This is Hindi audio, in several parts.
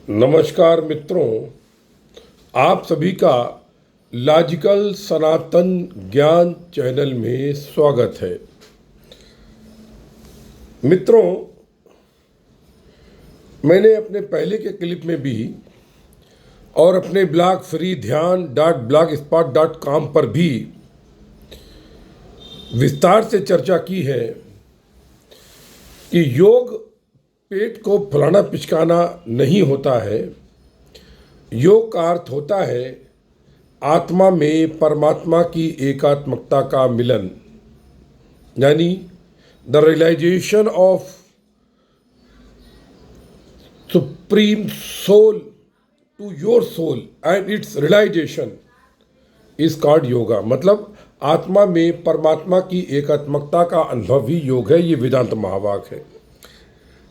नमस्कार मित्रों, आप सभी का लॉजिकल सनातन ज्ञान चैनल में स्वागत है। मित्रों, मैंने अपने पहले के क्लिप में भी और अपने ब्लॉग freedhyan.blogspot.com पर भी विस्तार से चर्चा की है कि योग पेट को फुलाना पिचकाना नहीं होता है। योग का अर्थ होता है आत्मा में परमात्मा की एकात्मकता का मिलन, यानी the realisation of supreme soul to your soul and its realisation is called yoga. मतलब आत्मा में परमात्मा की एकात्मकता का अनुभव ही योग है। ये वेदांत महावाक्य है।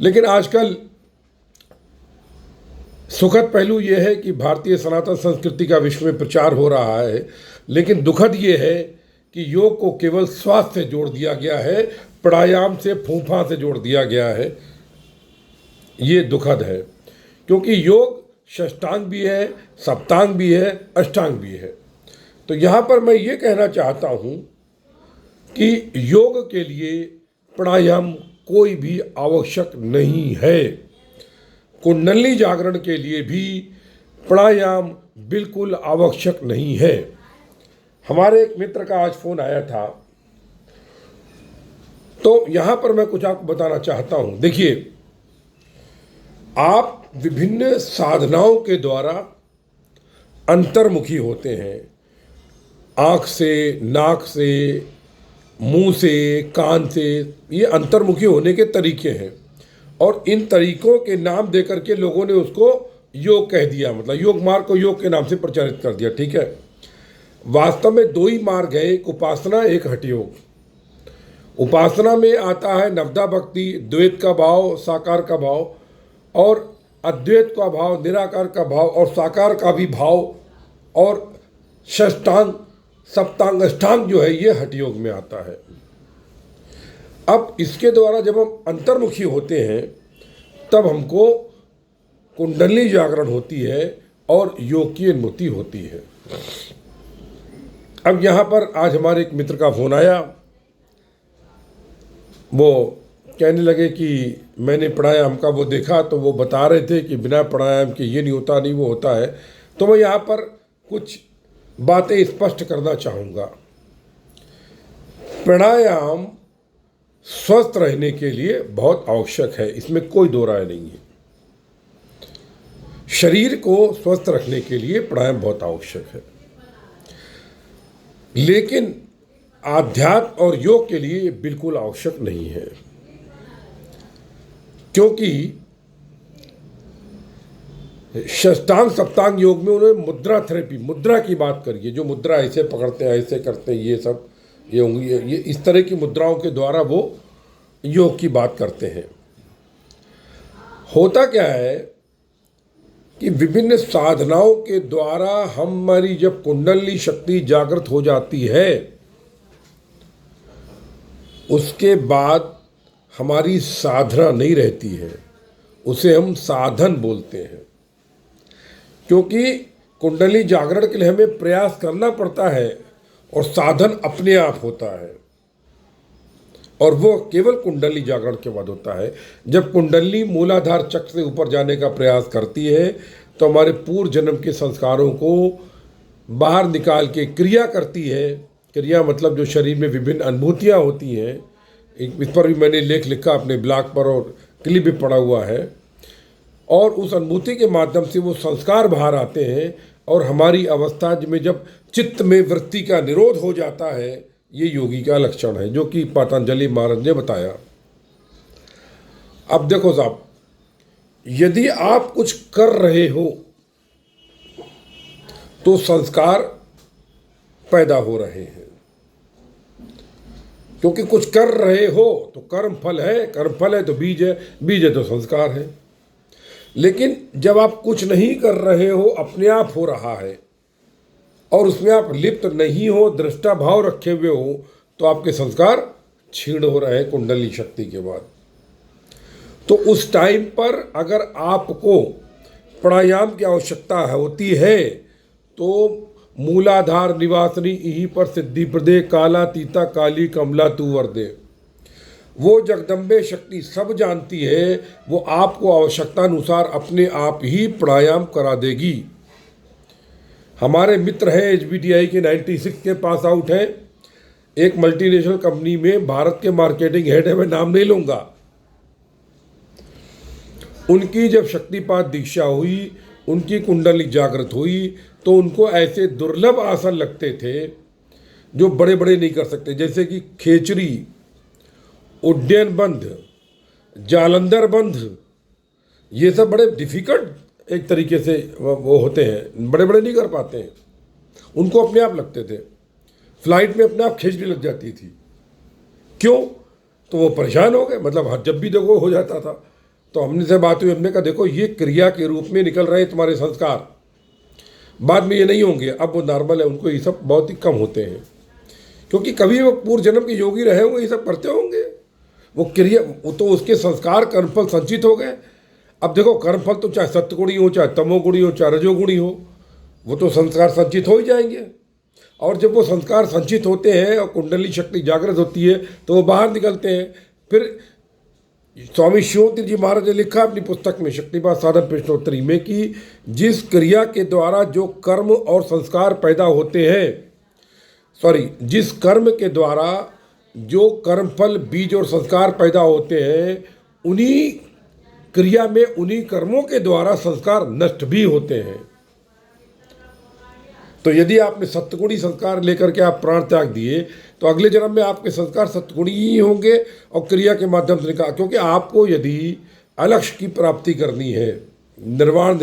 लेकिन आजकल सुखद पहलू यह है कि भारतीय सनातन संस्कृति का विश्व में प्रचार हो रहा है, लेकिन दुखद ये है कि योग को केवल स्वास्थ्य से जोड़ दिया गया है, प्राणायाम से फूंफा से जोड़ दिया गया है। ये दुखद है, क्योंकि योग षष्टांग भी है, सप्तांग भी है, अष्टांग भी है। तो यहाँ पर मैं ये कहना चाहता हूँ कि योग के लिए प्राणायाम कोई भी आवश्यक नहीं है। कुंडली जागरण के लिए भी प्राणायाम बिल्कुल आवश्यक नहीं है। हमारे एक मित्र का आज फोन आया था, तो यहाँ पर मैं कुछ आपको बताना चाहता हूँ। देखिए, आप विभिन्न साधनाओं के द्वारा अंतर्मुखी होते हैं। आँख से, नाक से, मुंह से, कान से, ये अंतर्मुखी होने के तरीके हैं। और इन तरीकों के नाम दे करके लोगों ने उसको योग कह दिया, मतलब योग मार्ग को योग के नाम से प्रचारित कर दिया। ठीक है, वास्तव में दो ही मार्ग है, एक उपासना, एक हठ योग। उपासना में आता है नवदा भक्ति, द्वैत का भाव, साकार का भाव, और अद्वैत का भाव, निराकार का भाव, और साकार का भी भाव, और षष्टांग, सप्तांग, अष्टांग जो है ये हठ योग में आता है। अब इसके द्वारा जब हम अंतर्मुखी होते हैं तब हमको कुंडली जागरण होती है और योग की अनुभूति होती है। अब यहाँ पर आज हमारे एक मित्र का फोन आया। वो कहने लगे कि मैंने प्राणायाम का वो देखा, तो वो बता रहे थे कि बिना प्राणायाम के ये नहीं होता, नहीं वो होता है। तो मैं यहाँ पर कुछ बातें स्पष्ट करना चाहूँगा। प्राणायाम स्वस्थ रहने के लिए बहुत आवश्यक है, इसमें कोई दो राय नहीं है। शरीर को स्वस्थ रखने के लिए प्राणायाम बहुत आवश्यक है, लेकिन आध्यात्म और योग के लिए बिल्कुल आवश्यक नहीं है। क्योंकि षष्टांग सप्तांग योग में उन्होंने मुद्रा थेरेपी, मुद्रा की बात करी है। जो मुद्रा ऐसे पकड़ते हैं, ऐसे करते हैं, ये सब, ये उंगली, ये इस तरह की मुद्राओं के द्वारा वो योग की बात करते हैं। होता क्या है कि विभिन्न साधनाओं के द्वारा हमारी जब कुंडली शक्ति जागृत हो जाती है, उसके बाद हमारी साधना नहीं रहती है, उसे हम साधन बोलते हैं। क्योंकि कुंडली जागरण के लिए हमें प्रयास करना पड़ता है और साधन अपने आप होता है, और वो केवल कुंडली जागरण के बाद होता है। जब कुंडली मूलाधार चक्र से ऊपर जाने का प्रयास करती है तो हमारे पूर्व जन्म के संस्कारों को बाहर निकाल के क्रिया करती है। क्रिया मतलब जो शरीर में विभिन्न अनुभूतियाँ होती हैं, इस पर भी मैंने लेख लिखा अपने ब्लॉग पर और क्लिप भी पड़ा हुआ है। और उस अनुभूति के माध्यम से वो संस्कार बाहर आते हैं, और हमारी अवस्था में जब चित्त में वृत्ति का निरोध हो जाता है, ये योगी का लक्षण है, जो कि पतंजलि महाराज ने बताया। अब देखो साहब, यदि आप कुछ कर रहे हो तो संस्कार पैदा हो रहे हैं। क्योंकि कुछ कर रहे हो तो कर्म फल है, कर्म फल है तो बीज है, बीज है तो संस्कार है। लेकिन जब आप कुछ नहीं कर रहे हो, अपने आप हो रहा है, और उसमें आप लिप्त नहीं हो, दृष्टा भाव रखे हुए हो, तो आपके संस्कार क्षीण हो रहे हैं कुंडली शक्ति के बाद। तो उस टाइम पर अगर आपको प्राणायाम की आवश्यकता होती है तो मूलाधार निवासनी यहीं पर सिद्धि प्रदे काला तीता काली कमला तू वरदे। वो जगदम्बे शक्ति सब जानती है, वो आपको आवश्यकता अनुसार अपने आप ही प्राणायाम करा देगी। हमारे मित्र हैं HBTI के 96 के पास आउट हैं, एक मल्टीनेशनल कंपनी में भारत के मार्केटिंग हेड है, मैं नाम नहीं लूँगा। उनकी जब शक्तिपात दीक्षा हुई, उनकी कुंडली जागृत हुई, तो उनको ऐसे दुर्लभ आसन लगते थे जो बड़े बड़े नहीं कर सकते, जैसे कि खेचरी, उड्डयन बंध, जालंधर बंध, ये सब बड़े डिफिकल्ट एक तरीके से वो होते हैं, बड़े बड़े नहीं कर पाते हैं। उनको अपने आप लगते थे, फ्लाइट में अपने आप खींचने लग जाती थी। क्यों? तो वो परेशान हो गए, मतलब जब भी देखो हो जाता था। तो हमने से बात हुई, हमने कहा देखो ये क्रिया के रूप में निकल रहे हैं तुम्हारे संस्कार, बाद में ये नहीं होंगे, अब वो नॉर्मल है, उनको ये सब बहुत ही कम होते हैं, क्योंकि कभी वो पूर्व जन्म के योगी रहे होंगे, ये सब करते होंगे, वो क्रिया, वो तो उसके संस्कार कर्मफल संचित हो गए। अब देखो कर्मफल तो चाहे सत्वगुणी हो, चाहे तमोगुणी हो, चाहे रजोगुणी हो, वो तो संस्कार संचित हो ही जाएंगे। और जब वो संस्कार संचित होते हैं और कुंडली शक्ति जागृत होती है तो वो बाहर निकलते हैं। फिर स्वामी शिवोत्री जी महाराज ने लिखा अपनी पुस्तक में शक्तिपात साधन प्रश्नोत्तरी में कि जिस क्रिया के द्वारा जो कर्म और संस्कार पैदा होते हैं, जिस कर्म के द्वारा जो कर्मफल बीज और संस्कार पैदा होते हैं, उन्हीं क्रिया में उन्हीं कर्मों के द्वारा संस्कार नष्ट भी होते हैं। तो यदि आपने सत्गुणी संस्कार लेकर के आप प्राण त्याग दिए तो अगले जन्म में आपके संस्कार सत्गुणी ही होंगे और क्रिया के माध्यम से निकाल, क्योंकि आपको यदि अलक्ष्य की प्राप्ति करनी है, निर्वाण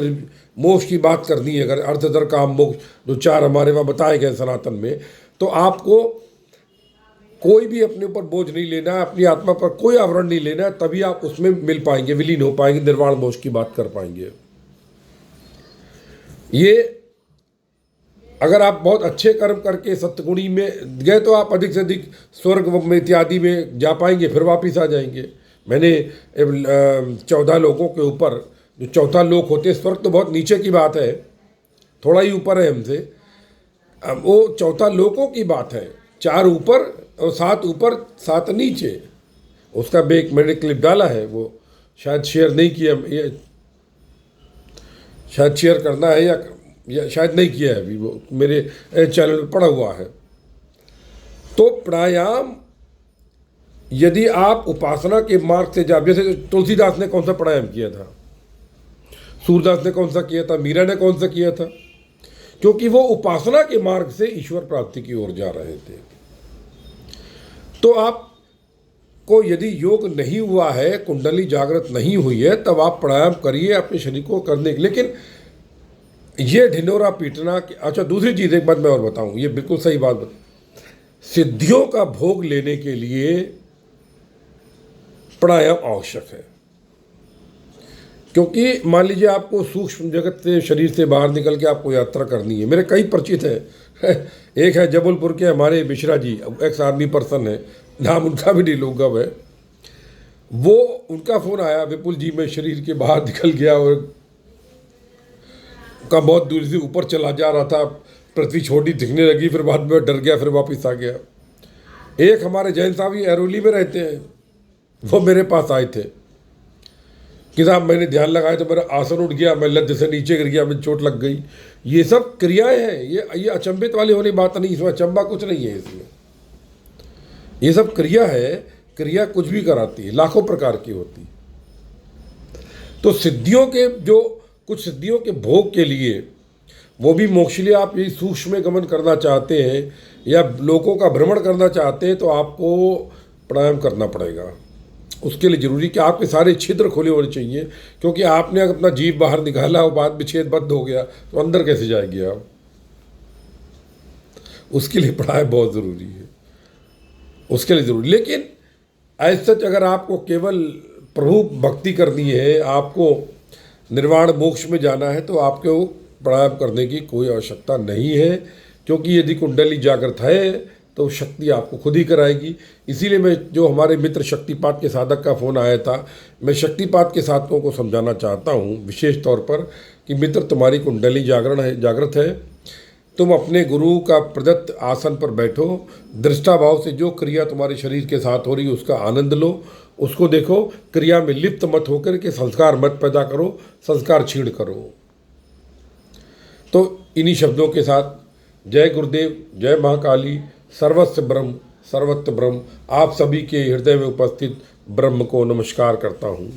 मोक्ष की बात करनी है, अगर अर्थ धर्म काम मोक्ष जो 4 हमारे वहाँ बताए गए सनातन में, तो आपको कोई भी अपने ऊपर बोझ नहीं लेना है, अपनी आत्मा पर कोई आवरण नहीं लेना है, तभी आप उसमें मिल पाएंगे, विलीन हो पाएंगे, निर्वाण मोक्ष की बात कर पाएंगे। ये अगर आप बहुत अच्छे कर्म करके सत्गुणी में गए तो आप अधिक से अधिक स्वर्ग में इत्यादि में जा पाएंगे, फिर वापस आ जाएंगे। मैंने 14 लोगों के ऊपर, जो 14 लोक होते हैं, स्वर्ग तो बहुत नीचे की बात है, थोड़ा ही ऊपर है हमसे, वो 14 लोकों की बात है, 4 ऊपर और 7 ऊपर 7 नीचे। उसका भी मैंने क्लिप डाला है, वो शायद शेयर नहीं किया, ये शायद शेयर करना है या शायद नहीं किया है अभी, वो मेरे चैनल में पड़ा हुआ है। तो प्राणायाम यदि आप उपासना के मार्ग से जा, जैसे तुलसीदास ने कौन सा प्राणायाम किया था, सूरदास ने कौन सा किया था, मीरा ने कौन सा किया था, क्योंकि वो उपासना के मार्ग से ईश्वर प्राप्ति की ओर जा रहे थे। तो आपको यदि योग नहीं हुआ है, कुंडली जागृत नहीं हुई है, तब आप प्राणायाम करिए अपने शरीर को करने के। लेकिन ये ढिंढोरा पीटना कि अच्छा, दूसरी चीज़ एक बात मैं और बताऊं, ये बिल्कुल सही बात सिद्धियों का भोग लेने के लिए प्राणायाम आवश्यक है। क्योंकि मान लीजिए आपको सूक्ष्म जगत से, शरीर से बाहर निकल के आपको यात्रा करनी है। मेरे कई परिचित हैं एक है जबलपुर के हमारे Mishra ji, ex army person है, नाम उनका भी नहीं लूँगा मैं, वो उनका फ़ोन आया, विपुल जी मैं शरीर के बाहर निकल गया और का बहुत दूर से ऊपर चला जा रहा था, पृथ्वी छोटी दिखने लगी, फिर बाद में डर गया, फिर वापस आ गया। एक हमारे जैन साहब ही एरोली में रहते हैं, वो मेरे पास आए थे कि साहब मैंने ध्यान लगाया तो मेरा आसन उठ गया, मैं लद्द से नीचे गिर गया, मुझे चोट लग गई। ये सब क्रियाएं हैं, ये अचंभित वाली होने बात नहीं, इसमें अचंबा कुछ नहीं है इसमें, ये सब क्रिया है। क्रिया कुछ भी कराती है, लाखों प्रकार की होती। तो सिद्धियों के जो कुछ सिद्धियों के भोग के लिए, वो भी मोक्ष लिए आप यही सूक्ष्म गमन करना चाहते हैं या लोगों का भ्रमण करना चाहते हैं, तो आपको प्राणायाम करना पड़ेगा। उसके लिए ज़रूरी कि आपके सारे छिद्र खुले होने चाहिए, क्योंकि आपने अगर अपना जीव बाहर निकाला और बाद में छेद बंद हो गया तो अंदर कैसे जाएगी आप। उसके लिए प्राणायाम बहुत ज़रूरी है, उसके लिए ज़रूरी। लेकिन ऐसा अगर आपको केवल प्रभु भक्ति करनी है, आपको निर्वाण मोक्ष में जाना है, तो आपको प्राणायाम करने की कोई आवश्यकता नहीं है, क्योंकि यदि कुंडली जागृत है तो शक्ति आपको खुद ही कराएगी। इसीलिए मैं, जो हमारे मित्र शक्तिपात के साधक का फ़ोन आया था, मैं शक्तिपात के साधकों को समझाना चाहता हूँ विशेष तौर पर कि मित्र तुम्हारी कुंडली जागृत है, तुम अपने गुरु का प्रदत्त आसन पर बैठो, दृष्टाभाव से जो क्रिया तुम्हारे शरीर के साथ हो रही है उसका आनंद लो, उसको देखो, क्रिया में लिप्त मत होकर के संस्कार मत पैदा करो, संस्कार छीण करो। तो इन्हीं शब्दों के साथ जय गुरुदेव, जय महाकाली, सर्वस्व ब्रह्म सर्वत्र ब्रह्म, आप सभी के हृदय में उपस्थित ब्रह्म को नमस्कार करता हूँ।